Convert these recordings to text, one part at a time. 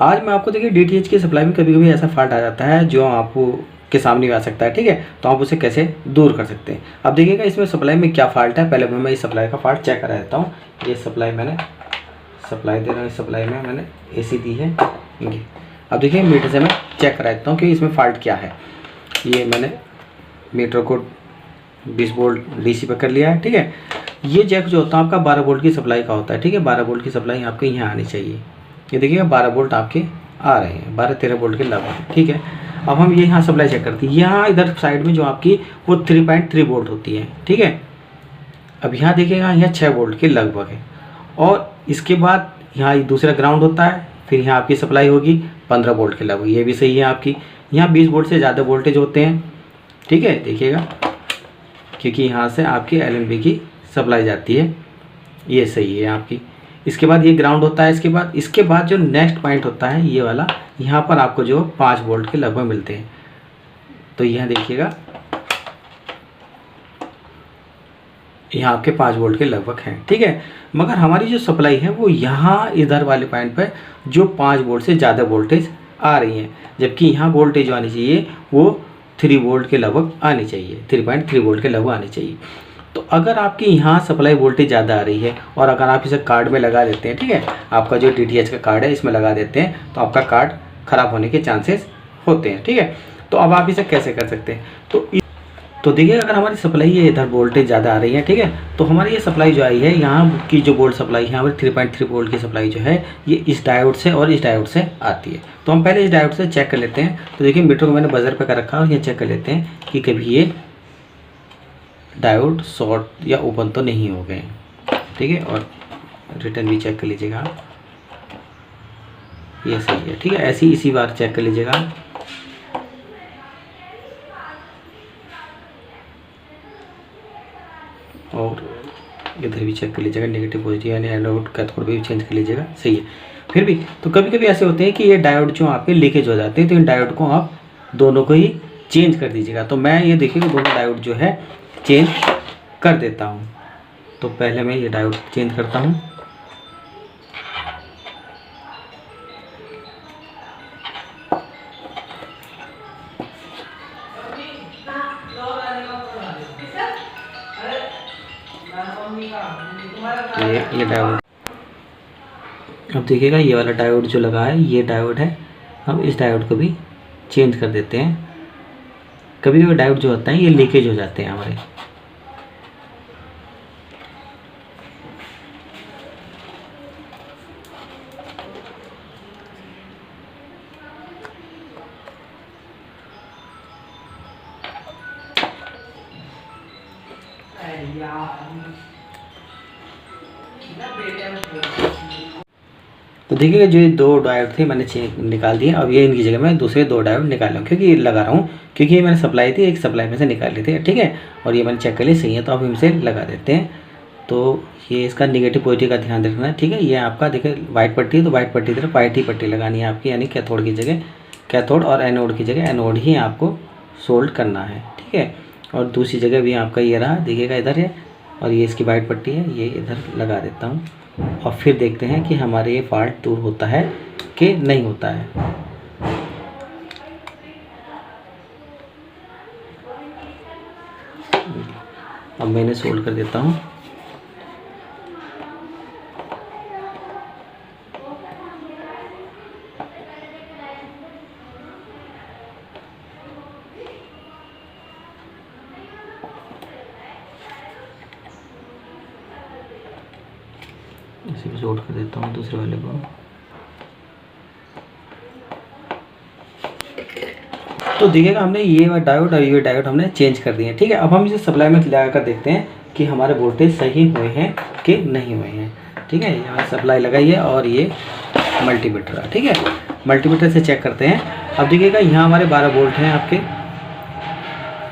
आज मैं आपको देखिए डीटीएच की सप्लाई में कभी कभी ऐसा फॉल्ट आ जाता है जो आपको के सामने भी आ सकता है, ठीक है। तो आप उसे कैसे दूर कर सकते हैं। अब देखिएगा इसमें सप्लाई में क्या फॉल्ट है, पहले मैं इस सप्लाई का फॉल्ट चेक करा देता हूँ। ये सप्लाई मैंने सप्लाई दे रहा हूँ, इस सप्लाई में मैंने एसी दी है। अब देखिए मीटर से मैं चेक करा देता हूँ कि इसमें फॉल्ट क्या है। ये मैंने मीटर को 20 वोल्ट डीसी पर कर लिया है, ठीक है। ये जैक जो होता है आपका 12 वोल्ट की सप्लाई का होता है, ठीक है। 12 वोल्ट की सप्लाई आपके यहाँ आनी चाहिए। ये देखिएगा 12 वोल्ट आपके आ रहे हैं, 12-13 वोल्ट के लगभग, ठीक है। अब हम ये यहाँ सप्लाई चेक करते हैं। यहाँ इधर साइड में जो आपकी वो 3.3 वोल्ट होती है, ठीक है। अब यहाँ देखिएगा यहाँ 6 वोल्ट के लगभग है। और इसके बाद यहाँ दूसरा ग्राउंड होता है, फिर यहाँ आपकी सप्लाई होगी 15 वोल्ट के लगभग, ये भी सही है आपकी। यहाँ 20 वोल्ट से ज़्यादा वोल्टेज होते हैं, ठीक है, देखिएगा, क्योंकि यहाँ से आपकी एलएनबी की सप्लाई जाती है, ये सही है आपकी। इसके बाद ये ग्राउंड होता है। इसके बाद जो नेक्स्ट पॉइंट होता है ये वाला, यहाँ पर आपको जो 5 वोल्ट के लगभग मिलते हैं। तो यहाँ देखिएगा यहाँ आपके 5 वोल्ट के लगभग हैं, ठीक है। मगर हमारी जो सप्लाई है वो यहाँ इधर वाले पॉइंट पर जो 5 वोल्ट से ज़्यादा वोल्टेज आ रही है, जबकि यहाँ वोल्टेज जो आनी चाहिए वो 3 वोल्ट के लगभग आनी चाहिए, 3.3 वोल्ट के लगभग आनी चाहिए। तो अगर आपकी यहाँ सप्लाई वोल्टेज ज़्यादा आ रही है और अगर आप इसे कार्ड में लगा देते हैं, ठीक है, आपका जो डीटीएच का कार्ड है इसमें लगा देते हैं, तो आपका कार्ड ख़राब होने के चांसेस होते हैं, ठीक है। तो अब आप इसे कैसे कर सकते हैं। तो देखिए अगर हमारी सप्लाई है इधर वोल्टेज ज़्यादा आ रही है, ठीक है, तो हमारी ये सप्लाई जो आई है यहाँ की जो वोल्ट सप्लाई है हमारी 3.3 वोल्ट की सप्लाई जो है ये इस डायोड से और इस डायोड से आती है। तो हम पहले इस डायोड से चेक कर लेते हैं। तो देखिए मीटर को मैंने बजर पे कर रखा है और ये चेक कर लेते हैं कि कभी ये डायोड शॉर्ट या ओपन तो नहीं हो गए, ठीक है। और रिटर्न भी चेक कर लीजिएगा, ये सही है, ठीक है। ऐसे ही इसी बार चेक कर लीजिएगा। और इधर भी चेक कर लीजिएगा, नेगेटिव पॉजिटिव यानी एनोड कैथोड भी चेंज कर लीजिएगा, सही है। फिर भी तो कभी कभी ऐसे होते हैं कि ये डायोड जो आपके लीकेज हो जाते हैं, तो इन डायोड को आप दोनों को ही चेंज कर दीजिएगा। तो मैं ये देखिए दोनों डायोड जो है चेंज कर देता हूँ। तो पहले मैं ये डायोड चेंज करता हूँ। ये डायोड, अब देखिएगा ये वाला डायोड जो लगा है ये डायोड है। हम इस डायोड को भी चेंज कर देते हैं। कभी कभी डायोड जो होता है ये लीकेज हो जाते हैं हमारे। तो देखिएगा जो 2 डायोड थे मैंने निकाल दिए। अब ये इनकी जगह मैं दूसरे 2 डायोड निकाल रहा हूँ, क्योंकि ये लगा रहा हूँ, क्योंकि ये मैंने सप्लाई थी, एक सप्लाई में से निकाल ली थी, ठीक है। और ये मैंने चेक कर ली सही है, तो अब इनसे लगा देते हैं। तो ये इसका नेगेटिव पॉजिटिव का ध्यान रखना है, ठीक है। ये आपका देखिए वाइट पट्टी है, तो वाइट पट्टी तरफ वाइट ही पट्टी लगानी है आपकी, यानी कैथोड की जगह कैथोड और एनोड की जगह एनोड ही आपको सोल्ड करना है, ठीक है। और दूसरी जगह भी आपका ये रहा, देखिएगा इधर है, और ये इसकी वाइट पट्टी है, ये इधर लगा देता हूँ। और फिर देखते हैं कि हमारे ये फॉल्ट दूर होता है कि नहीं होता है। अब मैंने सोल्ड कर देता हूँ। इसे भी सोल्ड कर देता हूँ दूसरे वाले को। तो देखिएगा हमने ये डायोड और ये डायोड हमने चेंज कर दिए, ठीक है। अब हम इसे सप्लाई में लगा कर देखते हैं कि हमारे वोल्टेज सही हुए हैं कि नहीं हुए हैं, ठीक है। यहाँ सप्लाई लगाई है और ये मल्टीमीटर है, ठीक है। मल्टीमीटर से चेक करते हैं। अब देखिएगा यहाँ हमारे 12 वोल्ट हैं आपके,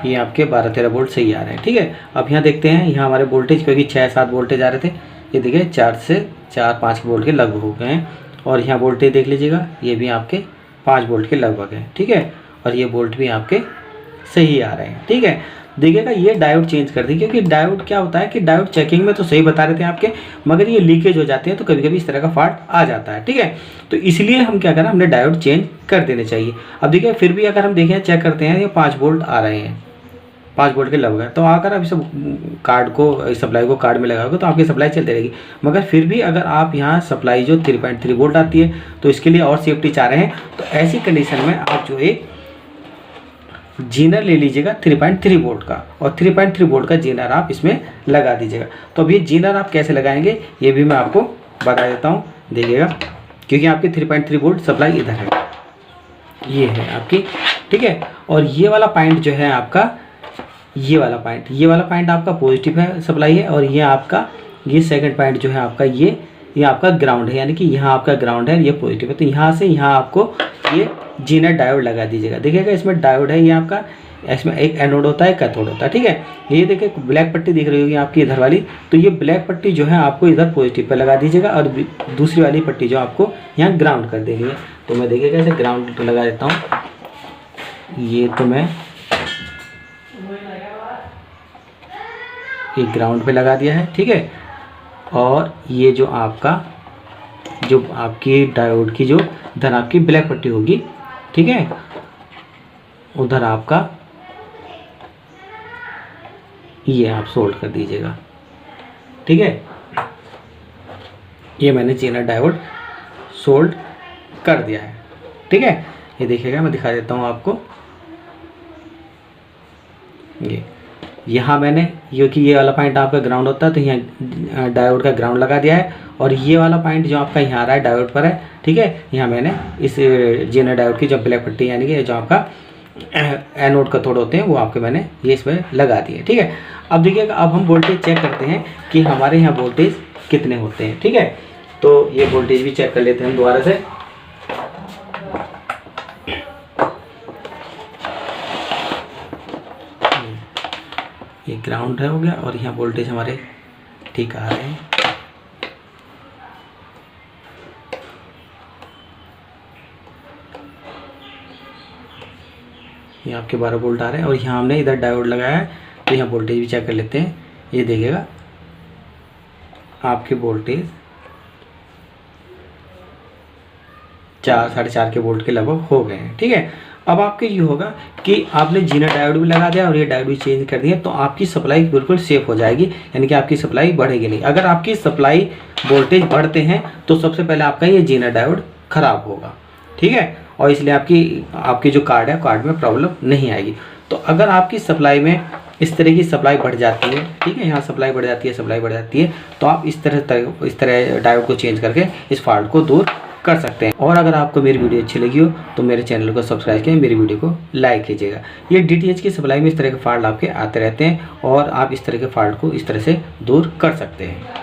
ये आपके 12-13 वोल्ट सही आ रहे हैं, ठीक है। अब यहाँ देखते हैं, यहाँ हमारे वोल्टेज क्योंकि 6-7 वोल्टेज आ रहे थे, ये देखिए 4 से 4-5 वोल्ट के लगभग हो गए हैं। और यहाँ वोल्टेज देख लीजिएगा, ये भी आपके 5 वोल्ट के लगभग है, ठीक है। और ये वोल्ट भी आपके सही आ रहे हैं, ठीक है। देखिएगा ये डायोड चेंज कर दी, क्योंकि डायोड क्या होता है कि डायोड चेकिंग में तो सही बता रहे थे आपके, मगर ये लीकेज हो जाते हैं तो कभी कभी इस तरह का फॉल्ट आ जाता है, ठीक है। तो इसलिए हम क्या करें, हमने डायोड चेंज कर देने चाहिए। अब देखिए फिर भी अगर हम देखें, चेक करते हैं, ये 5 वोल्ट आ रहे हैं, 5 वोल्ट के लगभग है। तो अगर आप इस कार्ड को, सप्लाई को कार्ड में लगाओगे तो आपकी सप्लाई चलती रहेगी। मगर फिर भी अगर आप यहाँ सप्लाई जो 3.3 वोल्ट आती है, तो इसके लिए और सेफ्टी चाह रहे हैं, तो ऐसी कंडीशन में आप जो एक जीनर ले लीजिएगा 3.3 वोल्ट का, और 3.3 वोल्ट का जीनर आप इसमें लगा दीजिएगा। तो अब ये जीनर आप कैसे लगाएंगे ये भी मैं आपको बता देता हूँ, देखिएगा। क्योंकि आपकी 3.3 वोल्ट सप्लाई इधर है, ये है आपकी, ठीक है। और ये वाला पॉइंट जो है आपका, ये वाला पॉइंट आपका पॉजिटिव है, सप्लाई है। और ये आपका, ये सेकंड पॉइंट जो है आपका, ये आपका ग्राउंड है, यानी कि यहाँ आपका ग्राउंड है, ये पॉजिटिव है। तो यहाँ से यहाँ आपको ये जीनर डायोड लगा दीजिएगा। देखिएगा इसमें डायोड है, ये आपका, इसमें एक एनोड होता है, कैथोड होता है, ठीक है। ये देखिए ब्लैक पट्टी दिख रही होगी आपकी इधर वाली, तो ये ब्लैक पट्टी जो है आपको इधर पॉजिटिव पे लगा दीजिएगा, और दूसरी वाली पट्टी जो आपको यहाँ ग्राउंड कर देनी है। तो मैं देखिएगा इसे ग्राउंड पे लगा देता हूँ। ये तो मैं ये ग्राउंड पे लगा दिया है, ठीक है। और ये जो आपका, जो आपकी डायोड की जो इधर आपकी ब्लैक पट्टी होगी, ठीक है, उधर आपका ये आप सोल्ड कर दीजिएगा, ठीक है। ये मैंने जीनर डायोड सोल्ड कर दिया है, ठीक है। ये देखिएगा मैं दिखा देता हूँ आपको, ये यहाँ मैंने, क्योंकि ये वाला पॉइंट आपका ग्राउंड होता है, तो यहाँ डायोड का ग्राउंड लगा दिया है। और ये वाला पॉइंट जो आपका यहाँ आ रहा है डायोड पर है, ठीक है। यहाँ मैंने इस जीनर डायोड की जो ब्लैक पट्टी, यानी कि जो आपका एनोड कैथोड होते हैं, वो आपके मैंने ये इसमें लगा दिए, ठीक है। अब देखिएगा, अब हम वोल्टेज चेक करते हैं कि हमारे यहाँ वोल्टेज कितने होते हैं, ठीक है। तो ये वोल्टेज भी चेक कर लेते हैं हम दोबारा से। ये ग्राउंड है हो गया, और यहाँ वोल्टेज हमारे ठीक आ रहे हैं। ये आपके 12 वोल्ट आ रहे हैं, और यहाँ हमने इधर डायोड लगाया है, तो यहाँ वोल्टेज भी चेक कर लेते हैं। ये देखिएगा आपके वोल्टेज 4, 4.5 के वोल्ट के लगभग हो गए हैं, ठीक है। अब आपके ये होगा कि आपने जीनर डायोड भी लगा दिया और ये डायोड भी चेंज कर दिया, तो आपकी सप्लाई बिल्कुल सेफ हो जाएगी, यानी कि आपकी सप्लाई बढ़ेगी नहीं। अगर आपकी सप्लाई वोल्टेज बढ़ते हैं तो सबसे पहले आपका ये जीनर डायोड खराब होगा, ठीक है। और इसलिए आपकी जो कार्ड है, कार्ड में प्रॉब्लम नहीं आएगी। तो अगर आपकी सप्लाई में इस तरह की सप्लाई बढ़ जाती है, ठीक है, यहाँ सप्लाई बढ़ जाती है, तो आप इस तरह डायोड को चेंज करके इस फॉल्ट को दूर कर सकते हैं। और अगर आपको मेरी वीडियो अच्छी लगी हो तो मेरे चैनल को सब्सक्राइब करें, मेरी वीडियो को लाइक कीजिएगा। ये DTH की सप्लाई में इस तरह के फॉल्ट आपके आते रहते हैं, और आप इस तरह के फॉल्ट को इस तरह से दूर कर सकते हैं।